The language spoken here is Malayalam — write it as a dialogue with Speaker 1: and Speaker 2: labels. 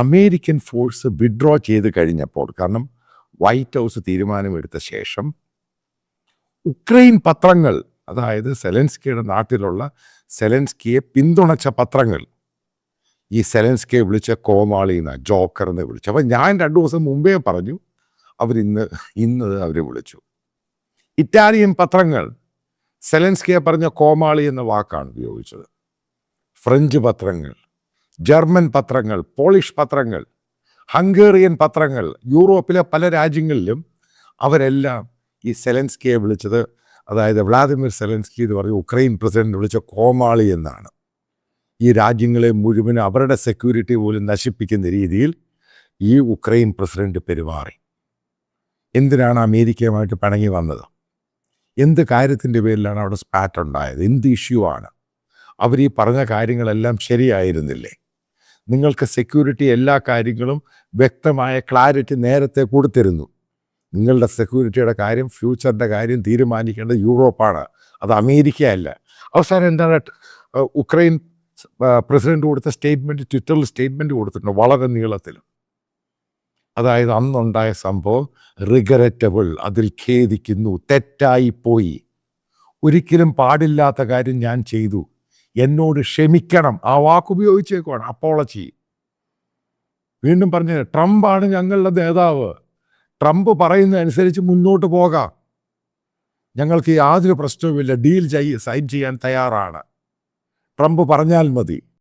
Speaker 1: അമേരിക്കൻ ഫോഴ്സ് വിഡ്രോ ചെയ്ത് കഴിഞ്ഞപ്പോൾ, കാരണം വൈറ്റ് ഹൗസ് തീരുമാനമെടുത്ത ശേഷം ഉക്രൈൻ പത്രങ്ങൾ, അതായത് സെലൻസ്കിയുടെ നാട്ടിലുള്ള സെലൻസ്കിയെ പിന്തുണച്ച പത്രങ്ങൾ ഈ സെലൻസ്കിയെ വിളിച്ച കോമാളി എന്ന ജോക്കർ എന്ന് വിളിച്ചു. അപ്പം ഞാൻ 2 ദിവസം മുമ്പേ പറഞ്ഞു ഇന്ന് അവർ വിളിച്ചു. ഇറ്റാലിയൻ പത്രങ്ങൾ സെലൻസ്കിയെ പറഞ്ഞ കോമാളി എന്ന വാക്കാണ് ഉപയോഗിച്ചത്. ഫ്രഞ്ച് പത്രങ്ങൾ, ജർമ്മൻ പത്രങ്ങൾ, പോളിഷ് പത്രങ്ങൾ, ഹംഗേറിയൻ പത്രങ്ങൾ, യൂറോപ്പിലെ പല രാജ്യങ്ങളിലും അവരെല്ലാം ഈ സെലൻസ്കിയെ വിളിച്ചത്, അതായത് വ്ളാദിമിർ സെലൻസ്കി എന്ന് പറഞ്ഞ് ഉക്രൈൻ പ്രസിഡന്റ് വിളിച്ച കോമാളി എന്നാണ്. ഈ രാജ്യങ്ങളെ മുഴുവൻ അവരുടെ സെക്യൂരിറ്റി പോലും നശിപ്പിക്കുന്ന രീതിയിൽ ഈ ഉക്രൈൻ പ്രസിഡന്റ് പെരുമാറി. എന്തിനാണ് അമേരിക്കയുമായിട്ട് പിണങ്ങി വന്നത്? എന്ത് കാര്യത്തിൻ്റെ പേരിലാണ് അവിടെ സ്പാറ്റ് ഉണ്ടായത്? എന്ത് ഇഷ്യൂ ആണ്? അവർ ഈ പറഞ്ഞ കാര്യങ്ങളെല്ലാം ശരിയായിരുന്നില്ലേ? നിങ്ങൾക്ക് സെക്യൂരിറ്റി എല്ലാ കാര്യങ്ങളും വ്യക്തമായ ക്ലാരിറ്റി നേരത്തെ കൊടുത്തിരുന്നു. നിങ്ങളുടെ സെക്യൂരിറ്റിയുടെ കാര്യം, ഫ്യൂച്ചറിൻ്റെ കാര്യം തീരുമാനിക്കേണ്ടത് യൂറോപ്പാണ്, അത് അമേരിക്കയല്ല. അവസാനം എന്താണ് ഉക്രൈൻ പ്രസിഡന്റ് കൊടുത്ത സ്റ്റേറ്റ്മെൻറ്റ്, ട്വിറ്ററിൽ സ്റ്റേറ്റ്മെൻറ്റ് കൊടുത്തിട്ടുണ്ട് വളരെ നീളത്തിൽ. അതായത് അന്നുണ്ടായ സംഭവം റിഗ്രറ്റബിൾ, അതിൽ ഖേദിക്കുന്നു, തെറ്റായിപ്പോയി, ഒരിക്കലും പാടില്ലാത്ത കാര്യം ഞാൻ ചെയ്തു, എന്നോട് ക്ഷമിക്കണം. ആ വാക്കുപയോഗിച്ചേക്കുവാണ്, അപ്പോളജി. വീണ്ടും പറഞ്ഞത് ട്രംപാണ് ഞങ്ങളുടെ നേതാവ്, ട്രംപ് പറയുന്നതനുസരിച്ച് മുന്നോട്ട് പോകാം, ഞങ്ങൾക്ക് യാതൊരു പ്രശ്നവുമില്ല, ഡീൽ സൈൻ ചെയ്യാൻ തയ്യാറാണ്, ട്രംപ് പറഞ്ഞാൽ മതി.